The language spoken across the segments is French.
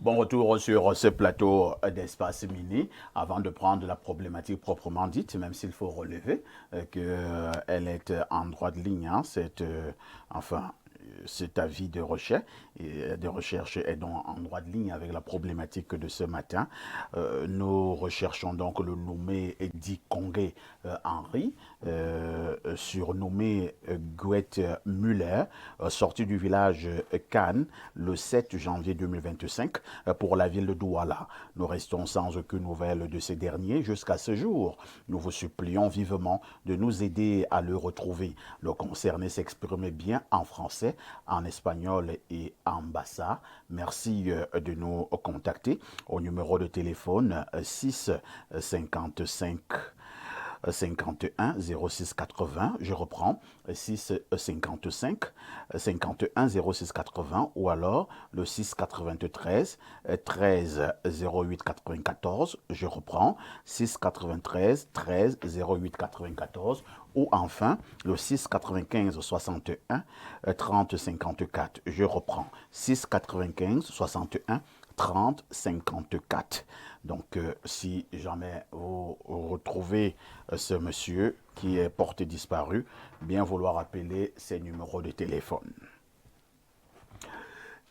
Bon retour sur ce plateau d'Espace Mini. Avant de prendre la problématique proprement dite, même s'il faut relever qu'elle est en droit de ligne, hein, enfin, cet avis de recherche est donc en droit de ligne avec la problématique de ce matin. Nous recherchons donc le nommé Eddie Kongé Henry, surnommé Gwet Muller, sorti du village Cannes le 7 janvier 2025 pour la ville de Douala. Nous restons sans aucune nouvelle de ces derniers jusqu'à ce jour. Nous vous supplions vivement de nous aider à le retrouver. Le concerné s'exprimait bien en français, en espagnol et en bassa. Merci de nous contacter au numéro de téléphone 6 55 51 06 80, je reprends, 6 55 51 06 80 ou alors le 6 93 13 08 94, je reprends, 6 93 13 08 94 ou enfin le 6 95 61 30 54, je reprends, 6 95 61 30 54. Donc, si jamais vous retrouvez ce monsieur qui est porté disparu, bien vouloir appeler ses numéros de téléphone.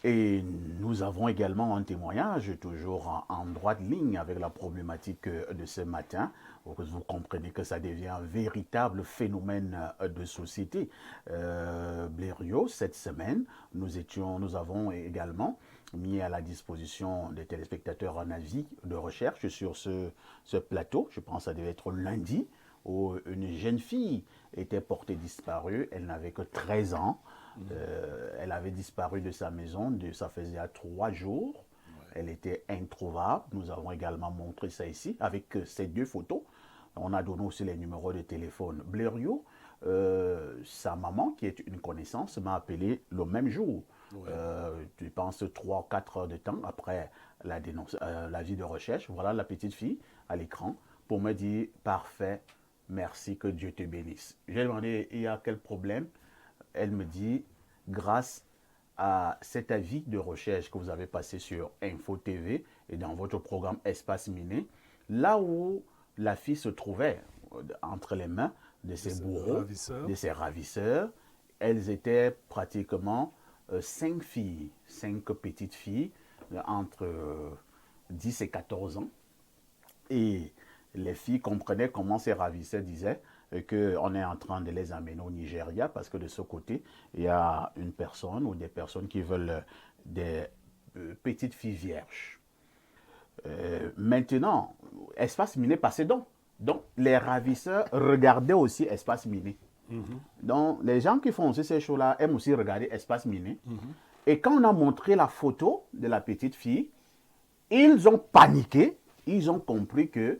Et nous avons également un témoignage, toujours en droit de ligne avec la problématique de ce matin. Vous comprenez que ça devient un véritable phénomène de société. Blériot, cette semaine, nous avons également mis à la disposition des téléspectateurs un avis de recherche sur ce plateau. Je pense que ça devait être lundi, où une jeune fille était portée disparue. Elle n'avait que 13 ans. Elle avait disparu de sa maison, ça faisait 3 jours. Ouais. Elle était introuvable. Nous avons également montré ça ici avec ces 2 photos. On a donné aussi les numéros de téléphone. Blériot, sa maman, qui est une connaissance, m'a appelé le même jour. Ouais. Je pense 3 ou 4 heures de temps après l'avis de recherche. Voilà la petite fille à l'écran pour me dire parfait, merci, que Dieu te bénisse. J'ai demandé il y a quel problème. Elle me dit, grâce à cet avis de recherche que vous avez passé sur Info TV et dans votre programme Espace Miné, là où la fille se trouvait entre les mains de ses bourreaux, de ses ravisseurs, elles étaient pratiquement 5 filles, 5 petites filles entre 10 et 14 ans. Et les filles comprenaient comment ces ravisseurs disaient qu'on est en train de les amener au Nigeria parce que de ce côté, il y a une personne ou des personnes qui veulent des petites filles vierges. Maintenant, Espace Miné passait donc. Donc, les ravisseurs regardaient aussi Espace Miné. Donc, les gens qui font aussi ces choses-là aiment aussi regarder Espace Miné. Et quand on a montré la photo de la petite fille, ils ont paniqué. Ils ont compris que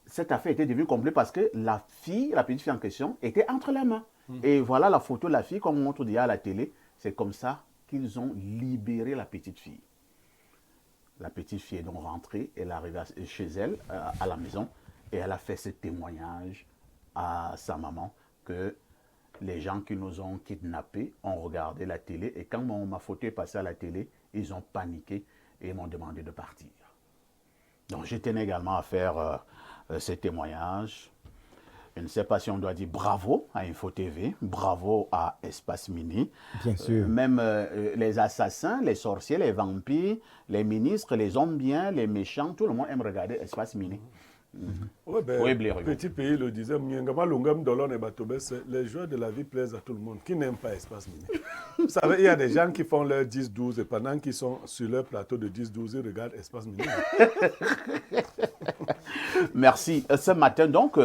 cette affaire était devenue compliquée parce que la petite fille en question, était entre les mains. Et voilà la photo de la fille, comme on montre déjà à la télé. C'est comme ça qu'ils ont libéré la petite fille. La petite fille est donc rentrée, elle est arrivée chez elle, à la maison, et elle a fait ce témoignage à sa maman que les gens qui nous ont kidnappés ont regardé la télé, et quand ma photo est passée à la télé, ils ont paniqué et m'ont demandé de partir. Donc je tenais également à faire ces témoignages. Je ne sais pas si on doit dire bravo à Info TV, bravo à Espace Mini. Bien sûr. Même les assassins, les sorciers, les vampires, les ministres, les hommes bien, les méchants, tout le monde aime regarder Espace Mini. Ouais, ben, Oui, petit pays le disait, les joies de la vie plaisent à tout le monde. Qui n'aime pas Espace Mini? Vous savez, il y a des gens qui font leur 10-12 et pendant qu'ils sont sur leur plateau de 10-12, ils regardent Espace Mini. Merci. Ce matin, donc,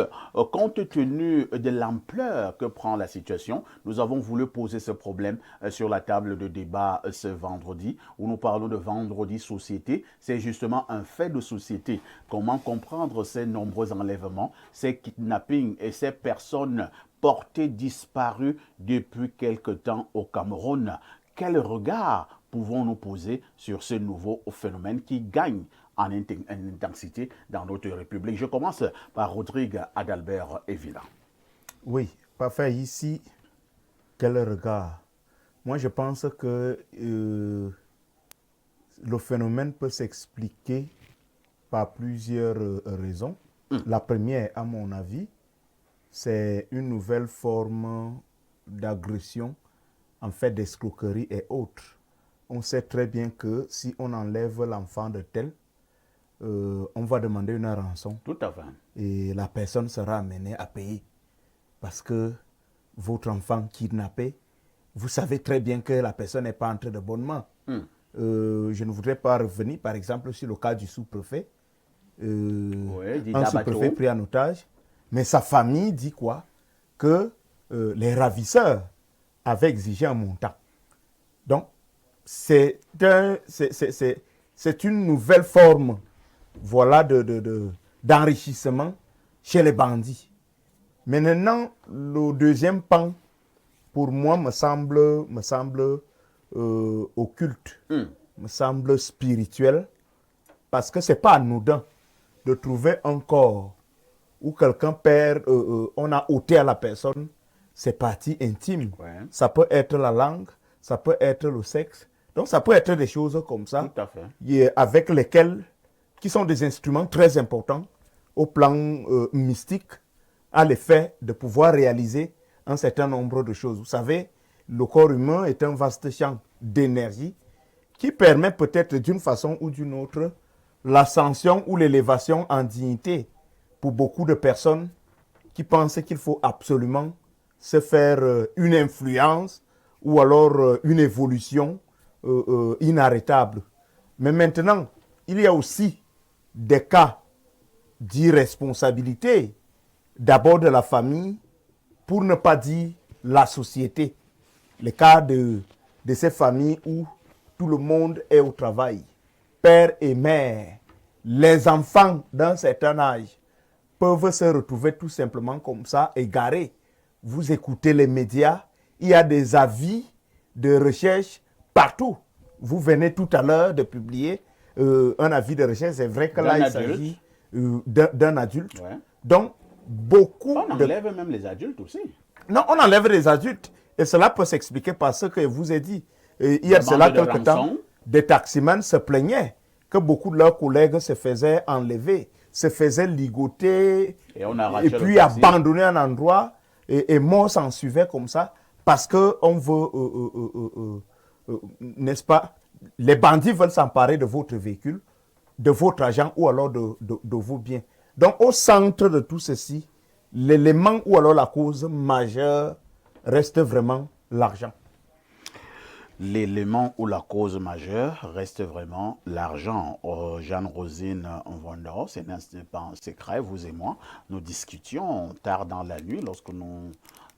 compte tenu de l'ampleur que prend la situation, nous avons voulu poser ce problème sur la table de débat ce vendredi, où nous parlons de vendredi société. C'est justement un fait de société. Comment comprendre ces nombreux enlèvements, ces kidnappings et ces personnes portées disparues depuis quelque temps au Cameroun? Quel regard pouvons-nous poser sur ce nouveau phénomène qui gagne en intensité dans notre République? Je commence par Rodrigue Adalbert Evila. Oui, parfait. Ici, quel regard? Moi, je pense que le phénomène peut s'expliquer par plusieurs raisons. La première, à mon avis, c'est une nouvelle forme d'agression, en fait d'escroquerie et autres. On sait très bien que si on enlève l'enfant de tel, on va demander une rançon. Tout à fait. Et la personne sera amenée à payer. Parce que votre enfant kidnappé, vous savez très bien que la personne n'est pas entre de bonnes mains. Je ne voudrais pas revenir, par exemple, sur le cas du sous-préfet. Un sous-préfet pris en otage. Mais sa famille dit quoi? Que les ravisseurs avaient exigé un montant. Donc, c'est une nouvelle forme, voilà, d'enrichissement chez les bandits. Mais maintenant, le deuxième pan, pour moi, me semble occulte, me semble spirituel, parce que ce n'est pas anodin de trouver un corps où quelqu'un perd, on a ôté à la personne ses parties intimes. Ouais. Ça peut être la langue, ça peut être le sexe. Donc, ça peut être des choses comme ça, Tout à fait. avec lesquelles, qui sont des instruments très importants au plan mystique, à l'effet de pouvoir réaliser un certain nombre de choses. Vous savez, le corps humain est un vaste champ d'énergie qui permet peut-être d'une façon ou d'une autre l'ascension ou l'élévation en dignité pour beaucoup de personnes qui pensent qu'il faut absolument se faire une influence ou alors une évolution inarrêtable. Mais maintenant, il y a aussi des cas d'irresponsabilité, d'abord de la famille, pour ne pas dire la société. Les cas de ces familles où tout le monde est au travail, père et mère, les enfants d'un certain âge peuvent se retrouver tout simplement comme ça, égarés. Vous écoutez les médias, il y a des avis de recherche partout. Vous venez tout à l'heure de publier un avis de recherche. C'est vrai que là, il s'agit d'un adulte. Ouais. Donc, beaucoup on enlève même les adultes aussi. Non, on enlève les adultes. Et cela peut s'expliquer par ce que je vous ai dit. Il y a de cela quelque temps, des taximans se plaignaient que beaucoup de leurs collègues se faisaient enlever, se faisaient ligoter, et puis abandonner un endroit, et mort s'en suivait comme ça, parce qu'on veut, n'est-ce pas, les bandits veulent s'emparer de votre véhicule, de votre argent ou alors de vos biens. Donc, au centre de tout ceci, l'élément ou alors la cause majeure reste vraiment l'argent. L'élément ou la cause majeure reste vraiment l'argent. Jeanne-Rosine Vondor, ce n'est pas un secret, vous et moi, nous discutions tard dans la nuit lorsque nous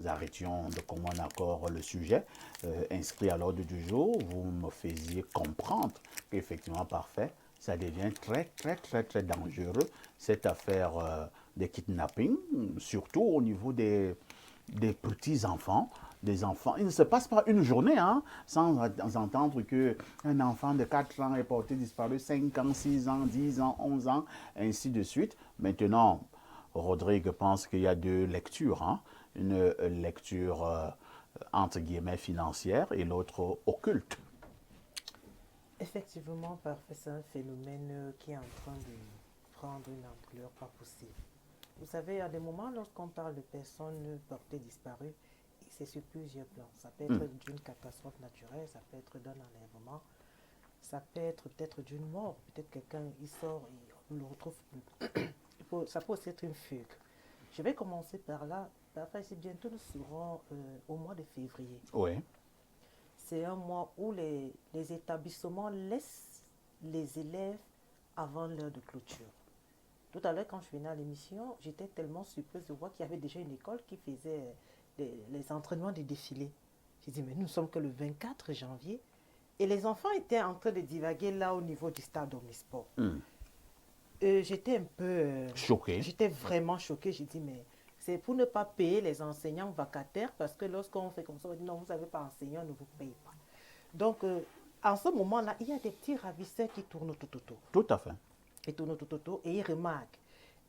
arrêtions de commun accord le sujet inscrit à l'ordre du jour. Vous me faisiez comprendre qu'effectivement, parfait, ça devient très dangereux, cette affaire des kidnappings, surtout au niveau des petits-enfants. Des enfants. Il ne se passe pas une journée sans entendre qu'un enfant de 4 ans est porté disparu, 5 ans, 6 ans, 10 ans, 11 ans, ainsi de suite. Maintenant, Rodrigue pense qu'il y a deux lectures. Une lecture entre guillemets financière et l'autre occulte. Effectivement, parfait, c'est un phénomène qui est en train de prendre une ampleur pas possible. Vous savez, à des moments, lorsqu'on parle de personnes portées disparues, c'est sur plusieurs plans. Ça peut être d'une catastrophe naturelle, ça peut être d'un enlèvement, ça peut être peut-être d'une mort. Peut-être quelqu'un, il sort et on ne le retrouve plus. Ça peut aussi être une fugue. Je vais commencer par là. Parfois, bientôt nous serons au mois de février. Oui. C'est un mois où les établissements laissent les élèves avant l'heure de clôture. Tout à l'heure, quand je venais à l'émission, j'étais tellement surprise de voir qu'il y avait déjà une école qui faisait les entraînements des défilés. J'ai dit, mais nous ne sommes que le 24 janvier. Et les enfants étaient en train de divaguer là au niveau du stade Omnisport. J'étais un peu... choquée. J'étais vraiment choquée. J'ai dit, mais c'est pour ne pas payer les enseignants vacataires, parce que lorsqu'on fait comme ça, on dit, non, vous n'avez pas enseignant, on ne vous paye pas. Donc, en ce moment-là, il y a des petits ravisseurs qui tournent tout autour. Tout à fait. Ils tournent tout autour et ils remarquent.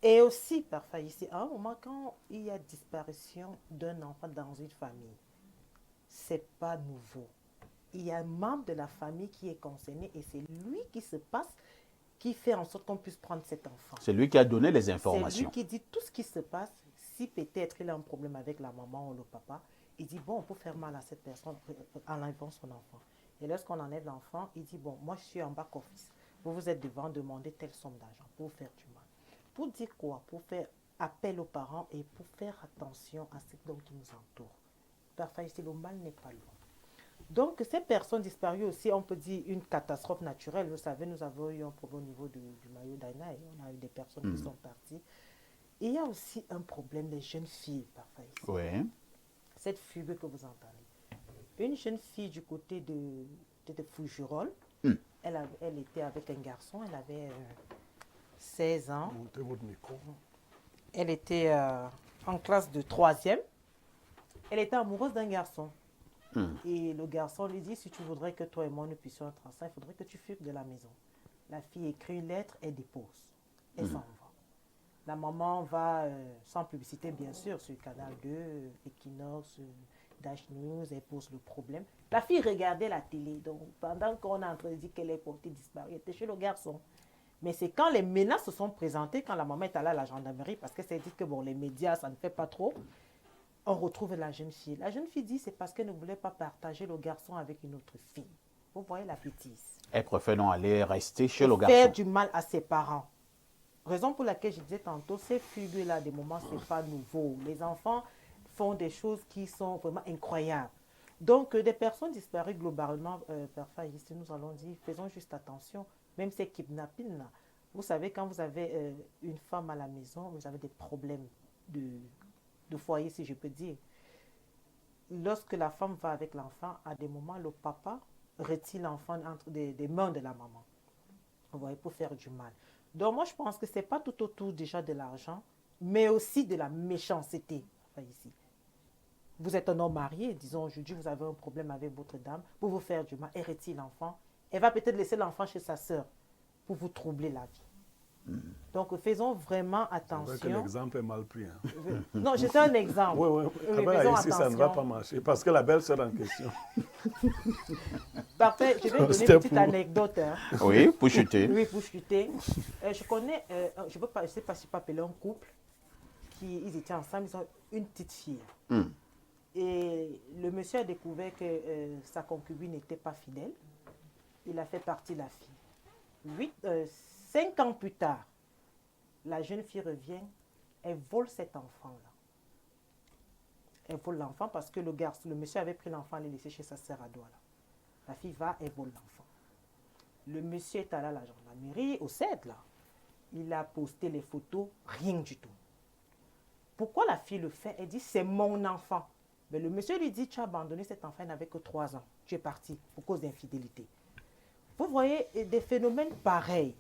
Et aussi, parfois ici, à un moment, quand il y a disparition d'un enfant dans une famille, c'est pas nouveau. il y a un membre de la famille qui est concerné et c'est lui qui se passe, qui fait en sorte qu'on puisse prendre cet enfant. C'est lui qui a donné les C'est informations. lui qui dit tout ce qui se passe. Si peut-être il a un problème avec la maman ou le papa, il dit bon, on peut faire mal à cette personne en enlevant son enfant. Et lorsqu'on enlève l'enfant, il dit bon, moi je suis en back-office. Vous êtes devant demander telle somme d'argent pour faire du mal. Pour dire quoi? Pour faire appel aux parents et pour faire attention à ce qui nous entoure. Parfois, ici, le mal n'est pas loin. Donc, ces personnes disparues aussi, on peut dire une catastrophe naturelle. Vous savez, nous avons eu un problème au niveau du maillot d'Ainaï. On a eu des personnes qui sont parties. Et il y a aussi un problème des jeunes filles, parfois ici. Oui. Cette fugue que vous entendez. Une jeune fille du côté de Fougerolles, elle était avec un garçon, elle avait 16 ans. Montez votre micro. Elle était en classe de 3e. Elle était amoureuse d'un garçon. Et le garçon lui dit, si tu voudrais que toi et moi nous puissions être ensemble, il faudrait que tu fugues de la maison. La fille écrit une lettre et dépose. Elle s'en va. La maman va, sans publicité bien sûr, sur Canal 2, Equinox, Dash News, elle pose le problème. La fille regardait la télé. Donc pendant qu'on est en train de dire qu'elle est portée disparue, elle était chez le garçon. Mais c'est quand les menaces se sont présentées, quand la maman est allée à la gendarmerie, parce qu'elle s'est dit que bon, les médias, ça ne fait pas trop, on retrouve la jeune fille. La jeune fille dit c'est parce qu'elle ne voulait pas partager le garçon avec une autre fille. Vous voyez la bêtise. Elle préfère non aller rester chez le Faire garçon. du mal à ses parents. Raison pour laquelle je disais tantôt, ces fugues-là, des moments, ce n'est pas nouveau. Les enfants font des choses qui sont vraiment incroyables. Donc, des personnes disparues globalement, parfois ici, nous allons dire, faisons juste attention, même ces kidnappings-là. Vous savez, quand vous avez une femme à la maison, vous avez des problèmes de foyer, si je peux dire. Lorsque la femme va avec l'enfant, à des moments, le papa retire l'enfant entre des mains de la maman. Vous voyez, pour faire du mal. Donc, moi, je pense que ce n'est pas tout autour déjà de l'argent, mais aussi de la méchanceté. Enfin, ici. Vous êtes un homme marié, disons aujourd'hui, vous avez un problème avec votre dame, pour vous faire du mal, elle retire l'enfant. Elle va peut-être laisser l'enfant chez sa sœur pour vous troubler la vie. Donc, faisons vraiment attention. C'est vrai que l'exemple est mal pris. Hein. Non, c'est un exemple. Oui. Oui, Ici, faisons ça ne va attention. pas marcher parce que la belle-sœur en question. Parfait, je vais donner une petite anecdote. Hein. Oui, pour chuter. Oui, pour chuter. Je connais, je ne sais pas si je peux appeler un couple, ils étaient ensemble, ils ont une petite fille. Et le monsieur a découvert que sa concubine n'était pas fidèle. Il a fait partie de la fille. 5 ans plus tard, la jeune fille revient, elle vole cet enfant-là. Elle vole l'enfant parce que le monsieur avait pris l'enfant et l'a laissé chez sa sœur à Douala. La fille va et vole l'enfant. Le monsieur est allé à la gendarmerie, au CED, là. Il a posté les photos, rien du tout. Pourquoi la fille le fait? Elle dit, c'est mon enfant. Mais le monsieur lui dit, tu as abandonné cet enfant, il n'avait que 3 ans. Tu es parti pour cause d'infidélité. Vous voyez des phénomènes pareils.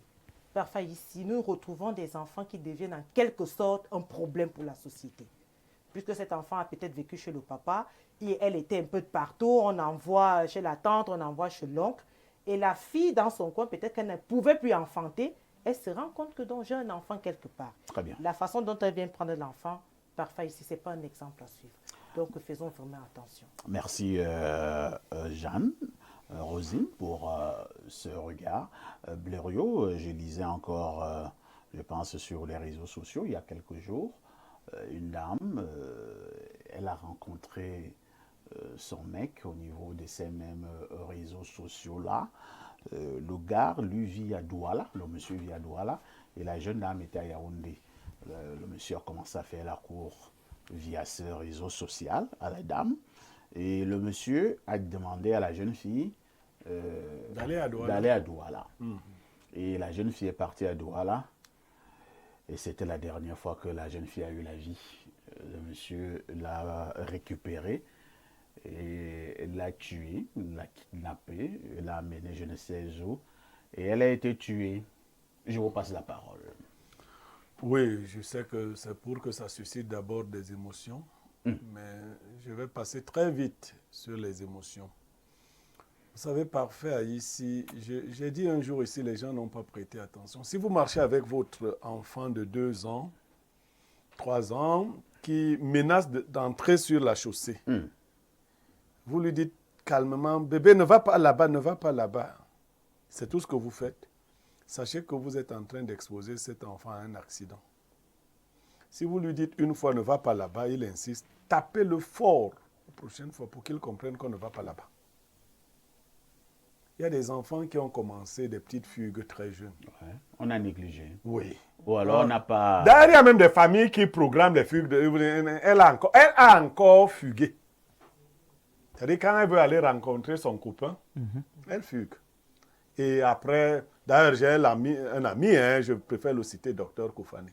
Parfois ici, nous retrouvons des enfants qui deviennent en quelque sorte un problème pour la société. Puisque cet enfant a peut-être vécu chez le papa, et elle était un peu de partout, on envoie chez la tante, on envoie chez l'oncle. Et la fille, dans son coin, peut-être qu'elle ne pouvait plus enfanter, elle se rend compte que donc j'ai un enfant quelque part. Très bien. La façon dont elle vient prendre l'enfant, parfois ici, ce n'est pas un exemple à suivre. Donc faisons vraiment attention. Merci Jeanne, Rosine, pour ce regard. Blériot, je lisais encore, je pense, sur les réseaux sociaux, il y a quelques jours, une dame, elle a rencontré son mec au niveau de ces mêmes réseaux sociaux-là. Le gars, lui, vit à Douala, le monsieur vit à Douala, et la jeune dame était à Yaoundé. Le monsieur a commencé à faire la cour via ce réseau social à la dame. Et le monsieur a demandé à la jeune fille D'aller à Douala. d'aller à Douala. Et la jeune fille est partie à Douala. Et c'était la dernière fois que la jeune fille a eu la vie. Le monsieur l'a récupérée et l'a tuée, l'a kidnappée, l'a amenée je ne sais où. Et elle a été tuée. Je vous passe la parole. Oui, je sais que c'est pour que ça suscite d'abord des émotions, mais je vais passer très vite sur les émotions. Vous savez, parfait, ici, j'ai dit un jour ici, les gens n'ont pas prêté attention. Si vous marchez avec votre enfant de 2 ans, 3 ans, qui menace d'entrer sur la chaussée, vous lui dites calmement, bébé, ne va pas là-bas, ne va pas là-bas. C'est tout ce que vous faites. Sachez que vous êtes en train d'exposer cet enfant à un accident. Si vous lui dites une fois, ne va pas là-bas, il insiste, tapez-le fort la prochaine fois pour qu'il comprenne qu'on ne va pas là-bas. Il y a des enfants qui ont commencé des petites fugues très jeunes. Ouais. On a négligé. Oui. Ou alors on n'a pas... D'ailleurs, il y a même des familles qui programment les fugues. Elle a encore fugué. C'est-à-dire, quand elle veut aller rencontrer son copain, elle fugue. Et après, d'ailleurs, j'ai un ami, je préfère le citer, Dr Koufani.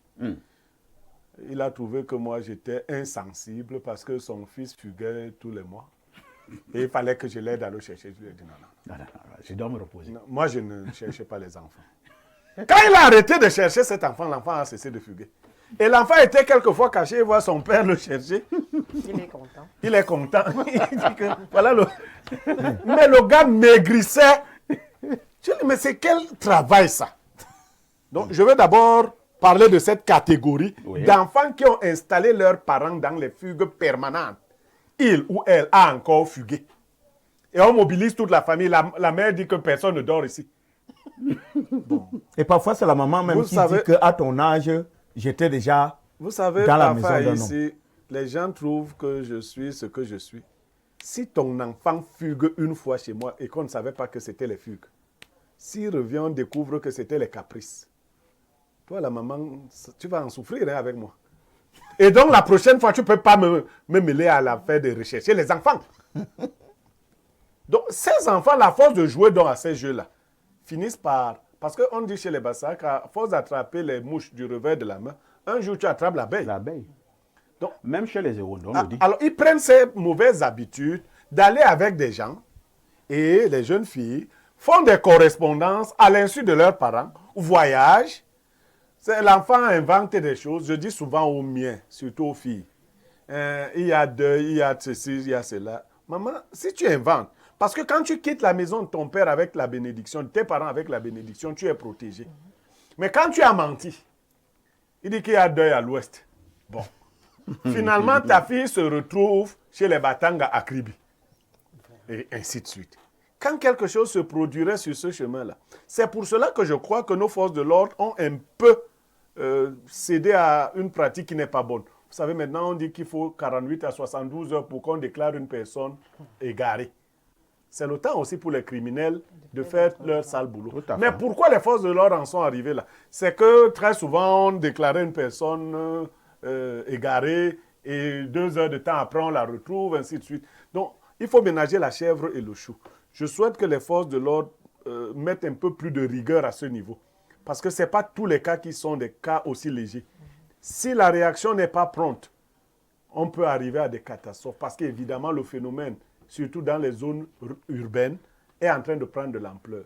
Il a trouvé que moi, j'étais insensible parce que son fils fuguait tous les mois. Et il fallait que je l'aide à le chercher. Je lui ai dit non. Je dois me reposer. Non, moi, je ne cherchais pas les enfants. Quand il a arrêté de chercher cet enfant, l'enfant a cessé de fuguer. Et l'enfant était quelquefois caché, il voit son père le chercher. Il est content. Il est content. Il dit que, voilà le... Mais le gars maigrissait. Je dis, mais c'est quel travail ça? Donc, je vais d'abord parler de cette catégorie d'enfants qui ont installé leurs parents dans les fugues permanentes. Il ou elle a encore fugué. Et on mobilise toute la famille. La mère dit que personne ne dort ici. Bon. Et parfois, c'est la maman même qui dit qu'à ton âge, j'étais déjà dans la maison d'un homme. Les gens trouvent que je suis ce que je suis. Si ton enfant fugue une fois chez moi et qu'on ne savait pas que c'était les fugues, s'il revient, on découvre que c'était les caprices. Toi, la maman, tu vas en souffrir avec moi. Et donc, la prochaine fois, tu ne peux pas me mêler à l'affaire de rechercher les enfants. Donc, ces enfants, la force de jouer à ces jeux-là, finissent par... Parce qu'on dit chez les Bassaks, à force d'attraper les mouches du revers de la main, un jour, tu attrapes l'abeille. L'abeille. Donc, même chez les Héros, on le dit. Alors, ils prennent ces mauvaises habitudes d'aller avec des gens et les jeunes filles font des correspondances à l'insu de leurs parents, voyagent. L'enfant invente des choses, je dis souvent aux miens, surtout aux filles. Il y a deuil, il y a ceci, il y a cela. Maman, si tu inventes, parce que quand tu quittes la maison de ton père avec la bénédiction, de tes parents avec la bénédiction, tu es protégé. Mais quand tu as menti, il dit qu'il y a deuil à l'ouest. Bon. Finalement, ta fille se retrouve chez les Batanga à Kribi. Et ainsi de suite. Quand quelque chose se produirait sur ce chemin-là, c'est pour cela que je crois que nos forces de l'ordre ont un peu cédé à une pratique qui n'est pas bonne. Vous savez, maintenant, on dit qu'il faut 48 à 72 heures pour qu'on déclare une personne égarée. C'est le temps aussi pour les criminels de faire leur sale boulot. Mais pourquoi les forces de l'ordre en sont arrivées là? C'est que très souvent, on déclarait une personne égarée et 2 heures de temps après, on la retrouve, ainsi de suite. Donc, il faut ménager la chèvre et le chou. Je souhaite que les forces de l'ordre mettent un peu plus de rigueur à ce niveau. Parce que ce n'est pas tous les cas qui sont des cas aussi légers. Si la réaction n'est pas prompte, on peut arriver à des catastrophes. Parce qu'évidemment, le phénomène, surtout dans les zones urbaines, est en train de prendre de l'ampleur.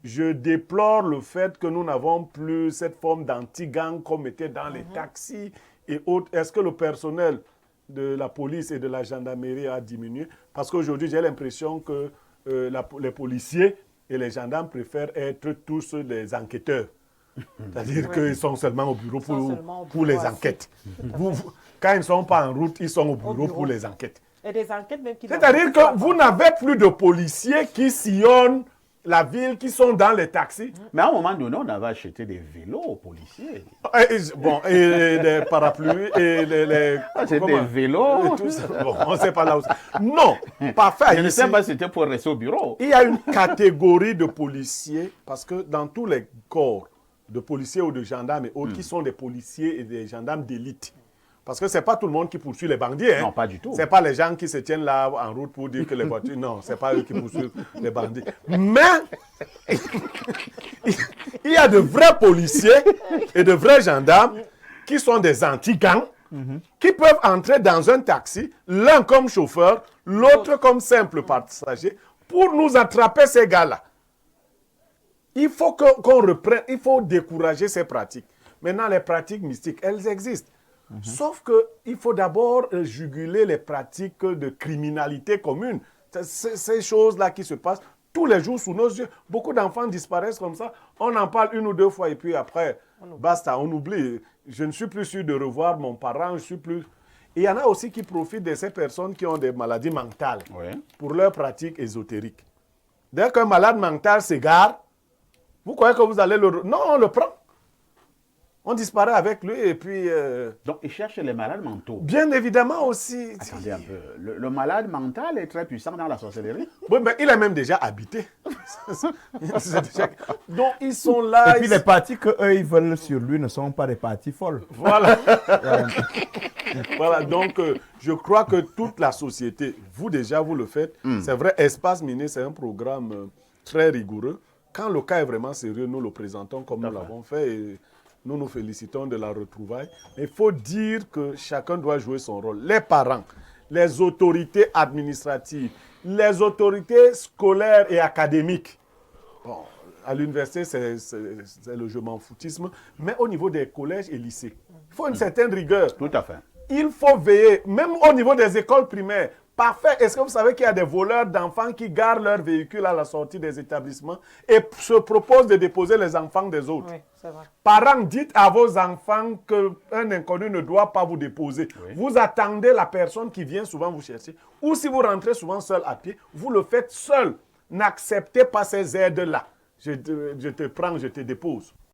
Je déplore le fait que nous n'avons plus cette forme d'anti-gang comme était dans les taxis et autres. Est-ce que le personnel de la police et de la gendarmerie a diminué? Parce qu'aujourd'hui, j'ai l'impression que les policiers et les gendarmes préfèrent être tous des enquêteurs. C'est-à-dire qu'ils sont seulement au bureau pour les enquêtes. Quand ils ne sont pas en route, ils sont au bureau pour les enquêtes. Et des enquêtes même qui... C'est-à-dire que vous n'avez plus de policiers qui sillonnent la ville, qui sont dans les taxis. Mais à un moment donné, on avait acheté des vélos aux policiers. Et des parapluies, et c'est des vélos. Et tout ça. Bon, on ne sait pas là où c'est. Non, parfait. Je ne sais pas si c'était pour rester au bureau. Il y a une catégorie de policiers, parce que dans tous les corps de policiers ou de gendarmes et autres, qui sont des policiers et des gendarmes d'élite. Parce que ce n'est pas tout le monde qui poursuit les bandits. Hein. Non, pas du tout. Ce n'est pas les gens qui se tiennent là en route pour dire que les voitures... Non, ce n'est pas eux qui poursuivent les bandits. Mais il y a de vrais policiers et de vrais gendarmes qui sont des anti-gangs, qui peuvent entrer dans un taxi, l'un comme chauffeur, l'autre comme simple passager, pour nous attraper ces gars-là. Il faut qu'on reprenne, il faut décourager ces pratiques. Maintenant, les pratiques mystiques, elles existent. Sauf qu'il faut d'abord juguler les pratiques de criminalité commune. Ces choses-là qui se passent tous les jours sous nos yeux. Beaucoup d'enfants disparaissent comme ça. On en parle 1 ou 2 fois et puis après, basta, on oublie. Je ne suis plus sûr de revoir mon parent, je suis plus... Et il y en a aussi qui profitent de ces personnes qui ont des maladies mentales pour leurs pratiques ésotériques. Dès qu'un malade mental s'égare, vous croyez que vous allez le... Non, on le prend. On disparaît avec lui et puis... Donc, ils cherchent les malades mentaux. Bien évidemment aussi. Attendez un peu. Le malade mental est très puissant dans la sorcellerie. Oui, mais il est même déjà habité. Donc, ils sont là. Et puis les parties qu'eux, ils veulent sur lui ne sont pas des parties folles. Voilà. Voilà, donc je crois que toute la société, vous déjà, vous le faites. C'est vrai, Espace Miné, c'est un programme très rigoureux. Quand le cas est vraiment sérieux, nous le présentons comme nous l'avons fait et nous nous félicitons de la retrouvaille. Mais il faut dire que chacun doit jouer son rôle. Les parents, les autorités administratives, les autorités scolaires et académiques. Bon, à l'université, c'est le je m'en foutisme. Mais au niveau des collèges et lycées, il faut une certaine rigueur. Tout à fait. Il faut veiller, même au niveau des écoles primaires. Parfait. Est-ce que vous savez qu'il y a des voleurs d'enfants qui garent leur véhicule à la sortie des établissements et se proposent de déposer les enfants des autres? Oui, c'est vrai. Parents, dites à vos enfants qu'un inconnu ne doit pas vous déposer. Oui. Vous attendez la personne qui vient souvent vous chercher. Ou si vous rentrez souvent seul à pied, vous le faites seul. N'acceptez pas ces aides-là. Je te prends, je te dépose.